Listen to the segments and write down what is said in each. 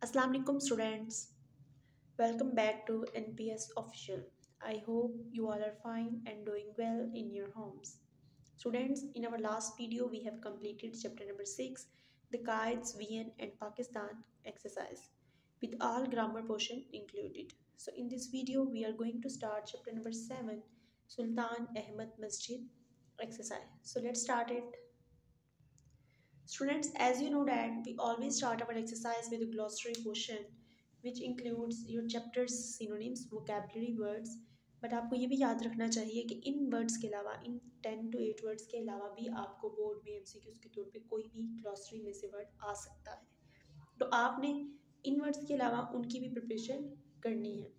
Assalamu alaikum students. Welcome back to NPS Official. I hope you all are fine and doing well in your homes. Students, in our last video we have completed chapter number 6, the Kites, VN and Pakistan exercise with all grammar portion included. So in this video we are going to start chapter number 7, Sultan Ahmad Masjid exercise. So let's start it. Students, as you know that we always start our exercise with a glossary portion which includes your chapters, synonyms, vocabulary words. But आपको ये भी याद रखना चाहिए कि इन words के अलावा इन 10 to 8 words के अलावा भी आपको बोर्ड में एमसीक्यूज के तौर पे कोई भी ग्लॉसरी में से वर्ड आ सकता है। तो आपने इन वर्ड्स के अलावा उनकी भी प्रिपरेशन करनी है।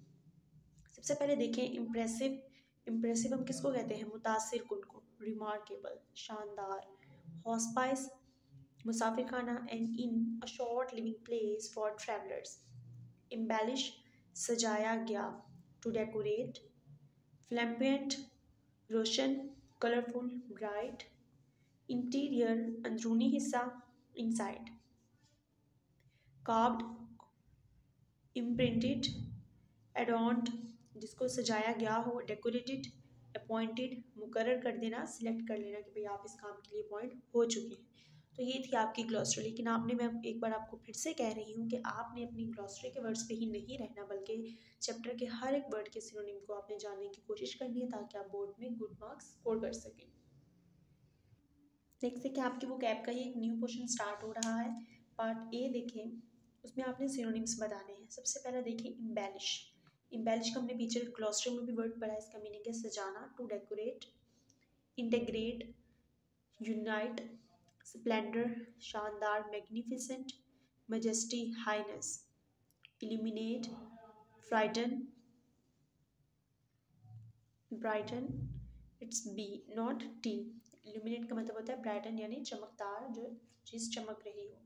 सबसे पहले देखें इम्प्रेसिव। इम्प्रेसिव हम किसको कहते हैं? मुतासिर कुन को, रिमार्केबल, शानदार, हॉस्पाइस, मुसाफिर खाना and inn a short living place for travellers. Embellish, सजाया गया, टू डेकोरेट। फ्लैम्पेंट, रोशन, कलरफुल, ब्राइट। इंटीरियर, अंदरूनी हिस्सा, इनसाइड। कार्व्ड, इम्प्रिंटेड, एडॉन्ड, जिसको सजाया गया हो, डेकोरेटेड, अपॉइंटेड, मुकर्रर कर देना, सिलेक्ट कर लेना कि भाई आप इस काम के लिए अपॉइंट हो चुके हैं। तो ये थी आपकी ग्लॉसरी। लेकिन मैं एक बार आपको फिर से कह रही हूँ कि आपने अपनी ग्लॉसरी के वर्ड्स पे ही नहीं रहना, बल्कि चैप्टर के हर एक वर्ड के सिनोनिम को आपने जानने की कोशिश करनी है ताकि आप बोर्ड में गुड मार्क्स स्कोर कर सकें। नेक्स्ट देखिए आपकी वो कैब का ही एक न्यू पोर्शन स्टार्ट हो रहा है। पार्ट ए देखें, उसमें आपने सिनोनिम्स बताने हैं। सबसे पहला देखें इम्बेलिश। इम्बेलिश का हमने पीछे ग्लॉसरी में भी वर्ड पढ़ा है। इसका मीनिंग है सजाना, to decorate, integrate, unite, splendour, शानदार, magnificent, majesty, highness, illuminate, frighten, brighten, it's B not T. Illuminate का मतलब होता है ब्राइटन यानी चमकदार, जो चीज़ चमक रही हो।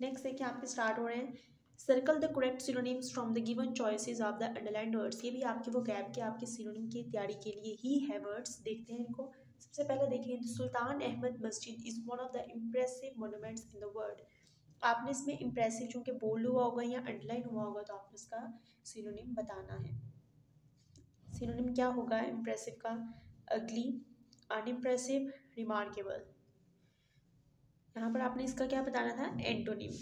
नेक्स्ट देखिए आपके स्टार्ट हो रहे हैं। Circle the correct synonyms from the given choices of the underlined words. ये भी आपके वो कैब के आपके सिनोनिम की तैयारी के लिए ही है वर्ड्स। देखते हैं इनको। सबसे पहले देखिए सुल्तान अहमद मस्जिद is one of the impressive monuments in the world. आपने इसमें इम्प्रेसिव चूँकि बोल्ड हुआ होगा या अंडरलाइन हुआ होगा तो आपने उसका सिनोनिम बताना है। सिनोनिम क्या होगा इम्प्रेसिव का? अगली, अनइम्प्रेसिव, रिमार्केबल। यहाँ पर आपने इसका क्या बताना था? एंटोनिम।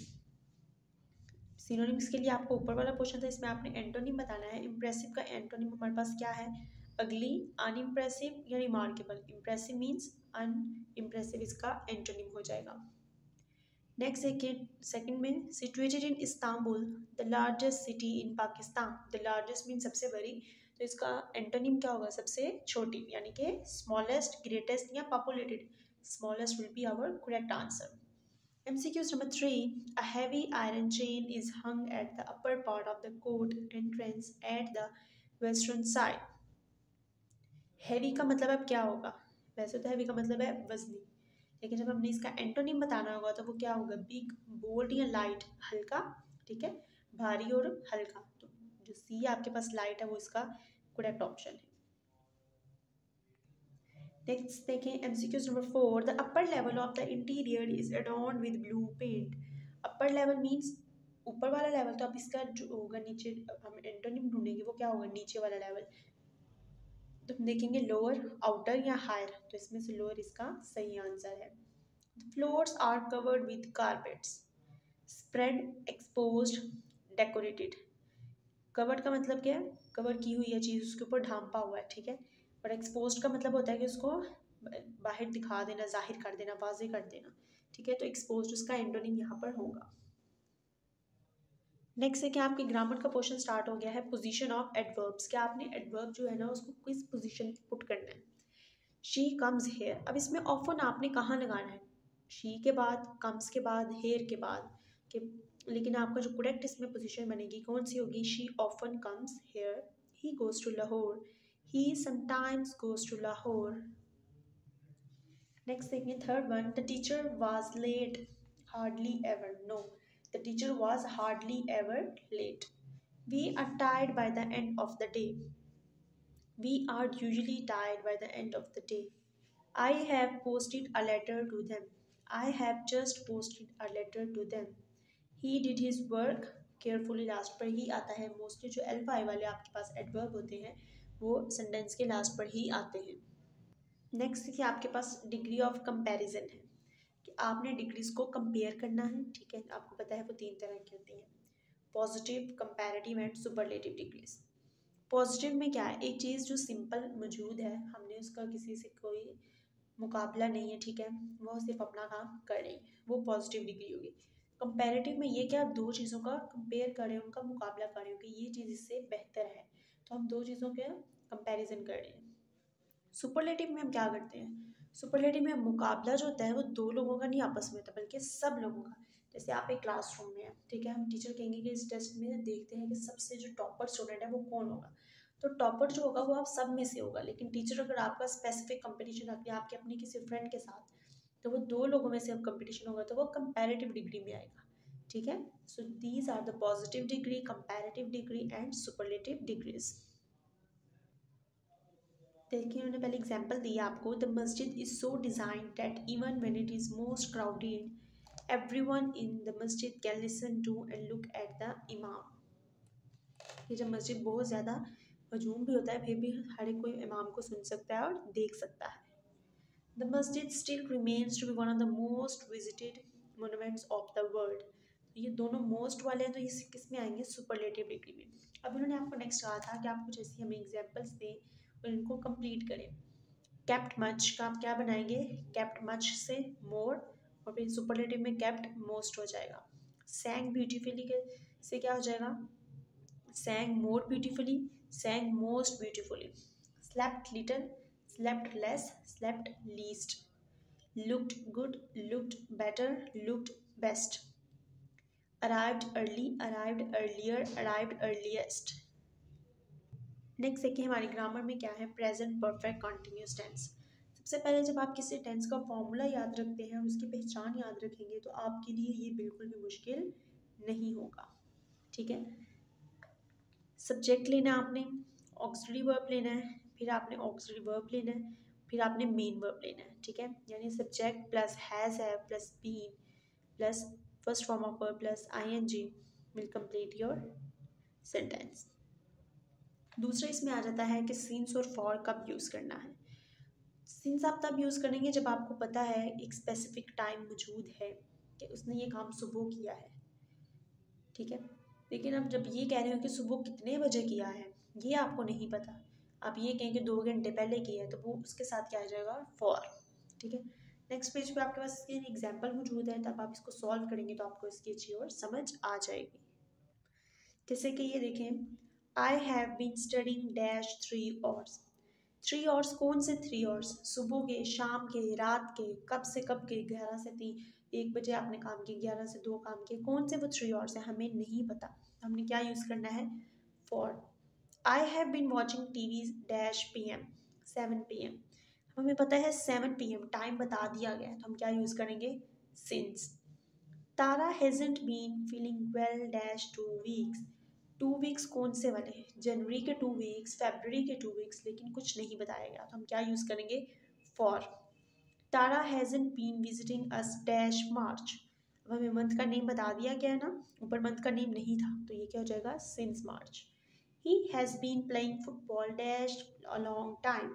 सिनोनिम्स के लिए आपको ऊपर वाला क्वेश्चन था, इसमें आपने एंटोनिम बताना है। इम्प्रेसिव का एंटोनिम हमारे पास क्या है? अगली, अनइम्प्रेसिव या रिमार्केबल। इम्प्रेसिव मीन्स अनइम्प्रेसिव, इसका एंटोनिम हो जाएगा। नेक्स्ट सेकंड में situated in Istanbul, the largest city in Pakistan. The largest mean सबसे बड़ी, तो इसका एंटोनिम क्या होगा? सबसे छोटी, यानी कि स्मॉलेस्ट, ग्रेटेस्ट या populated. Smallest will be our correct answer. MCQs number 3. A heavy iron chain is hung at the upper part of the court entrance at the western side. Heavy का मतलब अब क्या होगा? वैसे तो हैवी का मतलब है वजनी, लेकिन जब हमने इसका एंटोनिम बताना होगा तो वो क्या होगा? बिग, बोल्ड या लाइट, हल्का, ठीक है, भारी और हल्का। तो जो सी आपके पास लाइट है वो इसका करेक्ट ऑप्शन है। नेक्स्ट देखें MCQs नंबर 4. The upper level of the interior is adorned with blue paint. Upper level means ऊपर वाला लेवल, तो अब इसका जो होगा नीचे, हम एंटोनिम ढूंढेंगे वो क्या होगा? नीचे वाला लेवल। तो हम देखेंगे लोअर, आउटर या हायर, तो इसमें से लोअर इसका सही आंसर है। The floors are covered with carpets, spread, exposed, decorated. Covered का मतलब क्या है? कवर की हुई है चीज़, उसके ऊपर ढांपा हुआ है, ठीक है। और एक्सपोज्ड का मतलब होता है कि उसको बाहर दिखा देना, जाहिर कर देना, वाज़ेह कर देना, ठीक है। तो एक्सपोज्ड उसका एंटोनिम यहाँ पर होगा। नेक्स्ट है कि आपके ग्रामर का पोर्शन स्टार्ट हो गया है। Position of adverbs. क्या आपने एडवर्ब जो है ना उसको किस पोजीशन पे पुट करना है? She comes here. अब इसमें ऑफन आपने कहाँ लगाना है? शी के बाद, कम्स के बाद, हेयर के बाद के। लेकिन आपका जो करेक्ट इसमें पोजीशन बनेगी कौन सी होगी? She often comes here, he goes to Lahore, he sometimes goes to Lahore. Next देखिए third one, the teacher was late hardly ever. No, the teacher was hardly ever late. We are tired by the end of the day. We are usually tired by the end of the day. I have posted a letter to them. I have just posted a letter to them. He did his work carefully last पर ही आता है। Mostly जो elf आई वाले आपके पास adverb होते हैं वो sentence के लास्ट पर ही आते हैं। नेक्स्ट देखिए आपके पास डिग्री ऑफ कंपैरिजन है कि आपने डिग्रीज को कंपेयर करना है। ठीक है, आपको पता है वो 3 तरह की होती हैं, positive, comparative and superlative degrees. Positive में क्या है, एक चीज़ जो सिंपल मौजूद है, हमने उसका किसी से कोई मुकाबला नहीं है, ठीक है, वो सिर्फ अपना काम कर रही है, वो पॉजिटिव डिग्री होगी। कंपैरेटिव में ये क्या, आप दो चीज़ों का कंपेयर कर रहे हो, उनका मुकाबला कर रहे हो कि ये चीज़ इससे बेहतर है, तो हम दो चीज़ों के कंपैरिजन कर रहे हैं। सुपरलेटिव में हम क्या करते हैं, सुपरलेटिव में मुकाबला जो होता है वो दो लोगों का नहीं आपस में होता, बल्कि सब लोगों का। जैसे आप एक क्लासरूम में हैं, ठीक है, हम टीचर कहेंगे कि इस टेस्ट में देखते हैं कि सबसे जो टॉपर स्टूडेंट है वो कौन होगा, तो टॉपर जो होगा वो आप सब में से होगा। लेकिन टीचर अगर आपका स्पेसिफिक कंपटीशन रखते हैं आपके अपने किसी फ्रेंड के साथ, तो वो दो लोगों में से अब कंपटीशन होगा, तो वो कंपैरेटिव डिग्री में आएगा। ठीक है, so these are the positive degree, comparative degree and superlative degrees. देखिए उन्होंने पहले एग्जाम्पल दिया आपको, the masjid is so design that even when it is most crowded everyone in the masjid can listen to and look at the imam. ये जब मस्जिद बहुत ज़्यादा हजूम भी होता है फिर भी हर एक कोई इमाम को सुन सकता है और देख सकता है। The masjid still remains to be one of the most visited monuments of the world. ये दोनों मोस्ट वाले हैं, तो ये किस में आएंगे, सुपरलेटिव डिग्री में। अब इन्होंने आपको नेक्स्ट कहा था कि आप कुछ ऐसी हमें एग्जाम्पल्स दें और इनको कंप्लीट करें। कैप्ट मच का आप क्या बनाएंगे, कैप्ट मच से मोर, और फिर सुपरलेटिव में कैप्ट मोस्ट हो जाएगा। सैंग ब्यूटीफुली से क्या हो जाएगा, sang more beautifully, sang most beautifully, slept little, slept less, slept least, looked good, looked better, looked best, arrived early, arrived earlier, arrived earliest। Next देखिए हमारी ग्रामर में क्या है, प्रेजेंट परफेक्ट कॉन्टिन्यूस टेंस। सबसे पहले जब आप किसी टेंस का फॉर्मूला याद रखते हैं और उसकी पहचान याद रखेंगे तो आपके लिए ये बिल्कुल भी मुश्किल नहीं होगा। ठीक है, सब्जेक्ट लेना है आपने, ऑक्सिलरी वर्ब लेना है, फिर आपने ऑक्सिलरी वर्ब लेना है, फिर आपने मेन वर्ब लेना है। ठीक है, यानी subject plus has have plus been plus first form of verb plus ING will complete your sentence. दूसरा इसमें आ जाता है कि सिंस और फॉर कब यूज़ करना है। सिंस आप तब यूज़ करेंगे जब आपको पता है एक स्पेसिफिक टाइम मौजूद है कि उसने ये काम सुबह किया है। ठीक है, लेकिन अब जब ये कह रहे हो कि सुबह कितने बजे किया है ये आपको नहीं पता, आप ये कहेंगे 2 घंटे पहले किया है, तो वो उसके साथ क्या आ जाएगा, फॉर। ठीक है, नेक्स्ट पेज पे आपके पास इसके एग्जाम्पल मौजूद है, तब आप इसको सॉल्व करेंगे तो आपको इसकी अच्छी और समझ आ जाएगी। जैसे कि ये देखें, I have been studying dash 3 hours. 3 hours कौन से 3 आवर्स, सुबह के, शाम के, रात के, कब से कब के, 11 से 3, 1 बजे आपने काम किए, 11 से 2 काम किए, कौन से वो 3 आवर्स हैं हमें नहीं पता, हमने क्या यूज़ करना है, for. I have been watching TV dash PM 7 PM, हमें पता है 7 PM टाइम बता दिया गया है, तो हम क्या यूज़ करेंगे, since. Tara hasn't been feeling well dash 2 weeks. 2 weeks कौन से वाले हैं, जनवरी के 2 वीक्स, फरवरी के 2 वीक्स, लेकिन कुछ नहीं बताया गया, तो हम क्या यूज़ करेंगे, for. Tara hasn't been visiting us dash March, अब हमें मंथ का नेम बता दिया गया है ना, ऊपर मंथ का नेम नहीं था, तो ये क्या हो जाएगा, since March. He has been playing football dash a long time.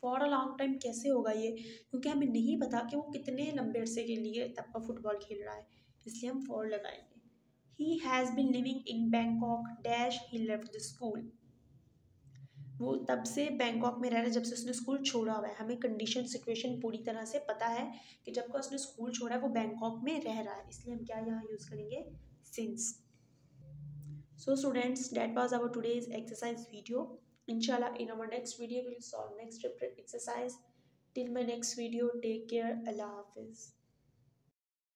For a long time कैसे होगा ये, क्योंकि हमें नहीं पता कि वो कितने लंबे अरसे के लिए तब का फुटबॉल खेल रहा है, इसलिए हम फॉर लगाएंगे। He has been living in Bangkok dash he left the school, वो तब से बैंकॉक में रह रहा है जब से उसने स्कूल छोड़ा हुआ है, हमें कंडीशन सिचुएशन पूरी तरह से पता है कि जब का उसने स्कूल छोड़ा है वो बैंकॉक में रह रहा है, इसलिए हम क्या यहाँ यूज़ करेंगे, since. So students, that was our today's exercise video. Inshallah, in our next video, we will solve next exercise. Till my next video, take care. Allah Hafiz.